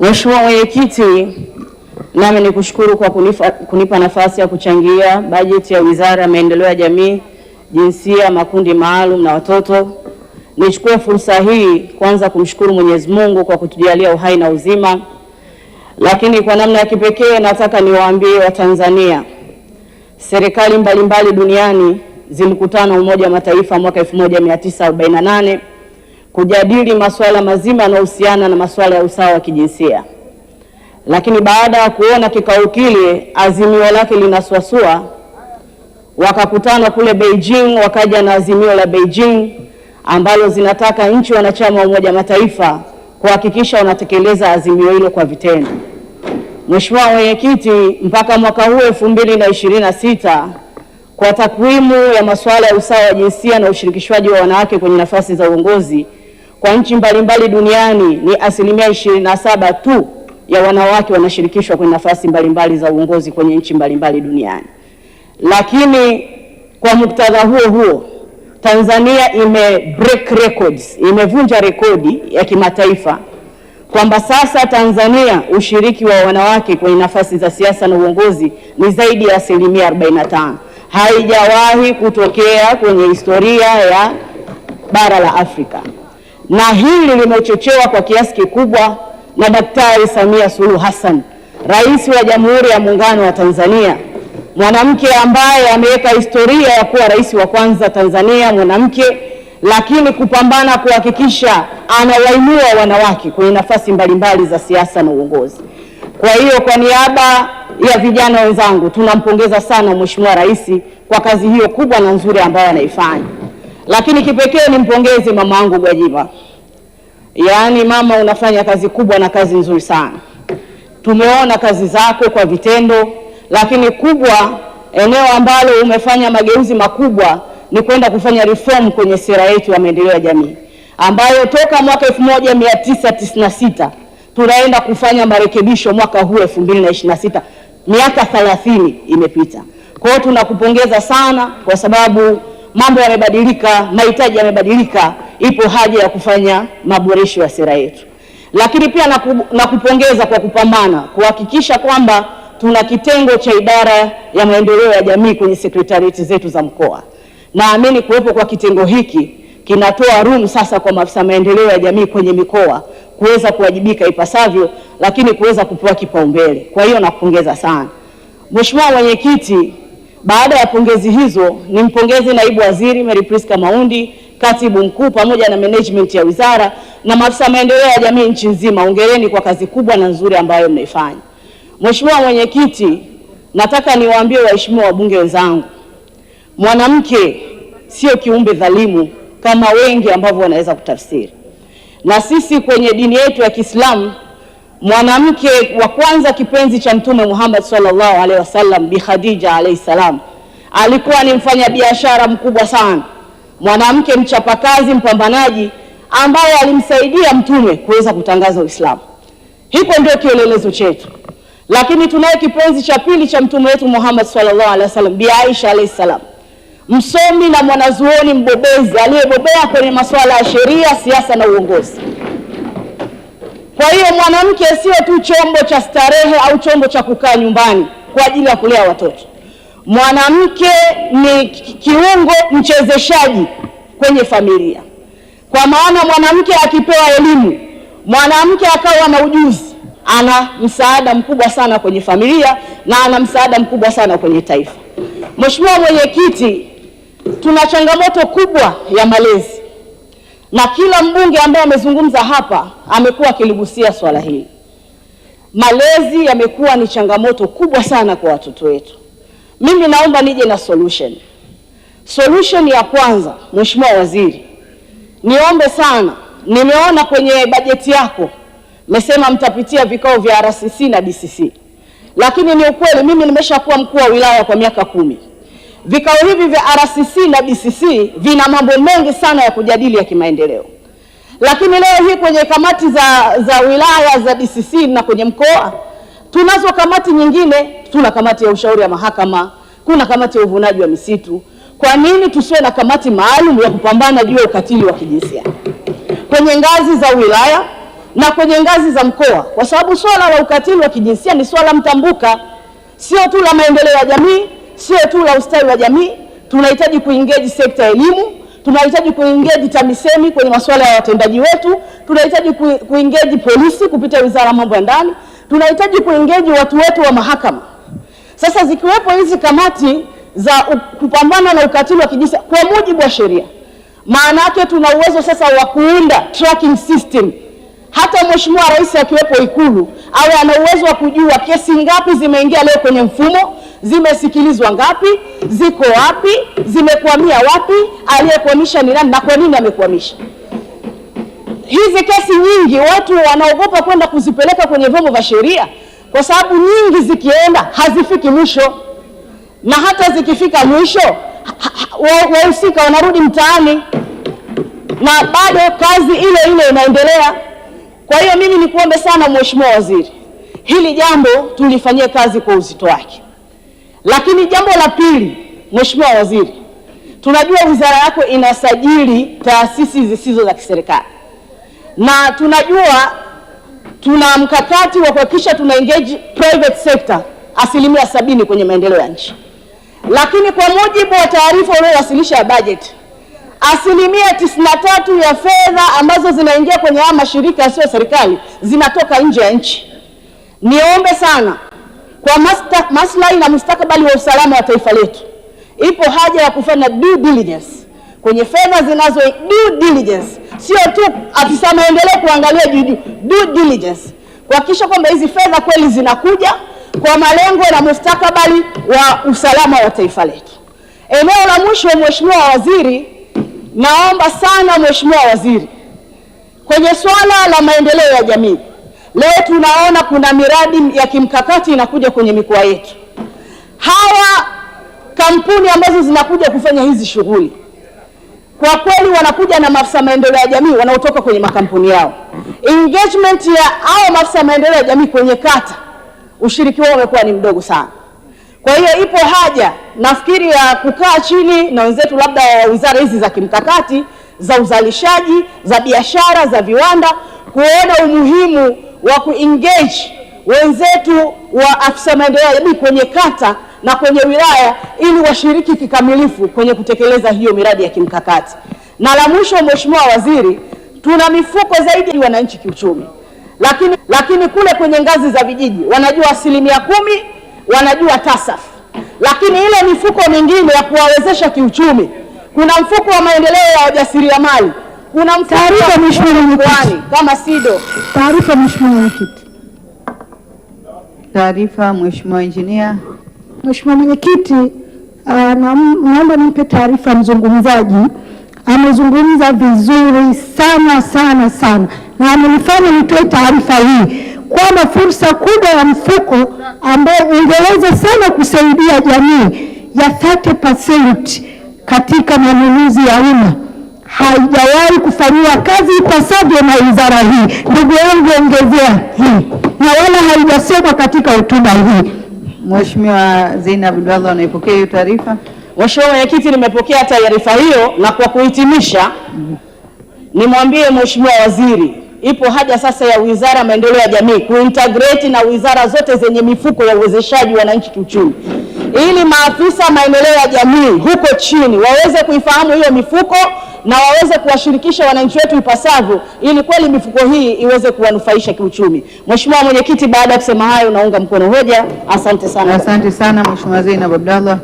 Mheshimiwa Mwenyekiti, nami nikushukuru kwa kunipa nafasi ya kuchangia bajeti ya Wizara ya Maendeleo ya Jamii, Jinsia, Makundi Maalum na Watoto. Nichukue fursa hii kwanza kumshukuru Mwenyezi Mungu kwa kutujalia uhai na uzima, lakini kwa namna ya kipekee nataka niwaambie Watanzania, serikali mbalimbali duniani zilikutana Umoja wa Mataifa mwaka 1948 kujadili masuala mazima yanayohusiana na masuala ya usawa wa kijinsia. Lakini baada ya kuona kikao kile azimio lake linasuasua, wakakutana kule Beijing, wakaja na azimio la Beijing ambalo zinataka nchi wanachama wa Umoja wa Mataifa kuhakikisha wanatekeleza azimio hilo kwa vitendo. Mheshimiwa Mwenyekiti, mpaka mwaka huu 2026 kwa takwimu ya masuala ya usawa wa jinsia na ushirikishwaji wa wanawake kwenye nafasi za uongozi kwa nchi mbalimbali duniani ni 27% tu ya wanawake wanashirikishwa kwenye nafasi mbalimbali za uongozi kwenye nchi mbalimbali duniani. Lakini kwa muktadha huo huo, Tanzania break records, imevunja rekodi ya kimataifa kwamba sasa Tanzania ushiriki wa wanawake kwenye nafasi za siasa na uongozi ni zaidi ya 45%. Haijawahi kutokea kwenye historia ya bara la Afrika, na hili limechochewa kwa kiasi kikubwa na Daktari Samia Suluhu Hassan, Rais wa Jamhuri ya Muungano wa Tanzania, mwanamke ambaye ameweka historia ya kuwa rais wa kwanza Tanzania mwanamke, lakini kupambana kuhakikisha anawainua wanawake kwenye nafasi mbalimbali za siasa na uongozi. Kwa hiyo kwa niaba ya vijana wenzangu tunampongeza sana Mheshimiwa Rais kwa kazi hiyo kubwa na nzuri ambayo anaifanya. Lakini kipekee nimpongeze mama yangu Gwajima. Yaani mama, unafanya kazi kubwa na kazi nzuri sana. Tumeona kazi zako kwa vitendo, lakini kubwa eneo ambalo umefanya mageuzi makubwa ni kwenda kufanya reform kwenye sera yetu ya maendeleo ya jamii, ambayo toka mwaka 1996 tunaenda kufanya marekebisho mwaka huu 2026. Miaka 30 imepita. Kwa hiyo tunakupongeza sana kwa sababu mambo yamebadilika, mahitaji yamebadilika, ipo haja ya kufanya maboresho ya sera yetu. Lakini pia nakupongeza kwa kupambana kuhakikisha kwamba tuna kitengo cha idara ya maendeleo ya jamii kwenye sekretarieti zetu za mkoa. Naamini kuwepo kwa kitengo hiki kinatoa room sasa kwa maafisa maendeleo ya jamii kwenye mikoa kuweza kuwajibika ipasavyo, lakini kuweza kupewa kipaumbele. Kwa hiyo nakupongeza sana. Mheshimiwa Mwenyekiti, baada ya pongezi hizo nimpongeze Naibu Waziri Mary Priska Maundi, Katibu Mkuu pamoja na management ya wizara na maafisa maendeleo ya jamii nchi nzima. Hongereni kwa kazi kubwa na nzuri ambayo mnaifanya. Mheshimiwa Mwenyekiti, nataka niwaambie waheshimiwa wabunge wenzangu, mwanamke sio kiumbe dhalimu kama wengi ambavyo wanaweza kutafsiri. Na sisi kwenye dini yetu ya Kiislamu, mwanamke wa kwanza kipenzi cha Mtume Muhammad sallallahu alaihi wasallam, Bi Khadija alayhi salam, alikuwa ni mfanyabiashara mkubwa sana, mwanamke mchapakazi, mpambanaji ambaye alimsaidia Mtume kuweza kutangaza Uislamu. Hiko ndio kielelezo chetu. Lakini tunaye kipenzi cha pili cha Mtume wetu Muhammad sallallahu alaihi wasallam, Bi Aisha alayhi salam, msomi na mwanazuoni mbobezi aliyebobea kwenye masuala ya sheria, siasa na uongozi. Kwa hiyo mwanamke sio tu chombo cha starehe au chombo cha kukaa nyumbani kwa ajili ya kulea watoto. Mwanamke ni kiungo mchezeshaji kwenye familia. Kwa maana mwanamke akipewa elimu, mwanamke akawa na ujuzi, ana msaada mkubwa sana kwenye familia na ana msaada mkubwa sana kwenye taifa. Mheshimiwa Mwenyekiti, tuna changamoto kubwa ya malezi, na kila mbunge ambaye amezungumza hapa amekuwa akiligusia swala hili. Malezi yamekuwa ni changamoto kubwa sana kwa watoto wetu. Mimi naomba nije na solution. Solution ya kwanza, Mheshimiwa Waziri, niombe sana, nimeona kwenye bajeti yako mmesema mtapitia vikao vya RCC na DCC. Lakini ni ukweli, mimi nimeshakuwa mkuu wa wilaya kwa miaka 10. Vikao hivi vya RCC na DCC vina mambo mengi sana ya kujadili ya kimaendeleo. Lakini leo hii kwenye kamati za wilaya za DCC na kwenye mkoa tunazo kamati nyingine, tuna kamati ya ushauri ya mahakama, kuna kamati ya uvunaji wa misitu. Kwa nini tusiwe na kamati maalum ya kupambana juu ya ukatili wa kijinsia? Kwenye ngazi za wilaya na kwenye ngazi za mkoa, kwa sababu swala la ukatili wa kijinsia ni swala mtambuka, sio tu la maendeleo ya jamii, sio tu la ustawi wa jamii. Tunahitaji kuengage sekta ya elimu, tunahitaji kuengage TAMISEMI kwenye masuala ya watendaji wetu, tunahitaji kuengage polisi kupitia Wizara ya Mambo ya Ndani, tunahitaji kuengage watu wetu wa mahakama. Sasa zikiwepo hizi kamati za kupambana na ukatili wa kijinsia kwa mujibu wa sheria, maana yake tuna uwezo sasa wa kuunda tracking system. Hata Mheshimiwa Rais akiwepo Ikulu awe ana uwezo wa kujua kesi ngapi zimeingia leo kwenye mfumo, zimesikilizwa ngapi, ziko wapi, zimekwamia wapi, aliyekwamisha ni nani na kwa nini amekwamisha. Hizi kesi nyingi watu wanaogopa kwenda kuzipeleka kwenye vyombo vya sheria kwa sababu nyingi zikienda hazifiki mwisho, na hata zikifika mwisho wahusika wanarudi mtaani na bado kazi ile ile inaendelea. Kwa hiyo mimi nikuombe sana Mheshimiwa Waziri, hili jambo tulifanyie kazi kwa uzito wake. Lakini jambo la pili, Mheshimiwa Waziri, tunajua wizara yako inasajili taasisi zisizo za kiserikali, na tunajua tuna mkakati wa kuhakikisha tuna engage private sector 70% kwenye maendeleo ya nchi. Lakini kwa mujibu wa taarifa uliyowasilisha ya budget, 93% ya fedha ambazo zinaingia kwenye haya mashirika yasiyo serikali zinatoka nje ya nchi. Niombe sana kwa maslahi na mustakabali wa usalama wa taifa letu, ipo haja ya kufanya due diligence kwenye fedha zinazo, due diligence sio tu afisa maendeleo kuangalia juu, due diligence kuhakikisha kwamba hizi fedha kweli zinakuja kwa malengo na mustakabali wa usalama wa taifa letu. Eneo la mwisho, Mheshimiwa Waziri, naomba sana Mheshimiwa Waziri, kwenye swala la maendeleo ya jamii, leo tunaona kuna miradi ya kimkakati inakuja kwenye mikoa yetu. Hawa kampuni ambazo zinakuja kufanya hizi shughuli, kwa kweli wanakuja na maafisa maendeleo ya jamii wanaotoka kwenye makampuni yao. Engagement ya hao maafisa maendeleo ya jamii kwenye kata, ushiriki wao umekuwa ni mdogo sana. Kwa hiyo ipo haja nafikiri ya kukaa chini na wenzetu labda wa wizara hizi za kimkakati, za uzalishaji, za biashara, za viwanda, kuona umuhimu wa kuengage wenzetu wa afisa maendeleo ya jamii kwenye kata na kwenye wilaya ili washiriki kikamilifu kwenye kutekeleza hiyo miradi ya kimkakati. Na la mwisho, Mheshimiwa Waziri, tuna mifuko zaidi ya wananchi kiuchumi. Lakini kule kwenye ngazi za vijiji wanajua 10%, wanajua TASAF. Lakini ile mifuko mingine ya kuwawezesha kiuchumi, kuna mfuko wa maendeleo ya wajasiriamali, kuna mfuko wa Mheshimiwa kama SIDO. Taarifa Mheshimiwa Mwenyekiti. Taarifa Mheshimiwa Injinia. Mheshimiwa Mwenyekiti, naomba nimpe taarifa mzungumzaji. Amezungumza vizuri sana sana sana, na amenifanya nitoe taarifa hii kwamba fursa kubwa ya mfuko ambao ungeweza sana kusaidia jamii ya 30% katika manunuzi ya umma haijawahi kufanyiwa kazi ipasavyo na wizara hii. Ndugu yangu, ongezea hii, na wala haijasemwa katika hotuba hii. Mheshimiwa Zainab Abdallah, anaipokea hiyo taarifa. Mheshimiwa Mwenyekiti, nimepokea taarifa hiyo, na kwa kuhitimisha nimwambie Mheshimiwa Waziri, ipo haja sasa ya Wizara ya Maendeleo ya Jamii kuintegrate na wizara zote zenye mifuko ya uwezeshaji wananchi kiuchumi, ili maafisa maendeleo ya jamii huko chini waweze kuifahamu hiyo mifuko na waweze kuwashirikisha wananchi wetu ipasavyo, ili kweli mifuko hii iweze kuwanufaisha kiuchumi. Mheshimiwa Mwenyekiti, baada ya kusema hayo naunga mkono hoja. Asante sana. Asante sana Mheshimiwa Zainab Abdallah.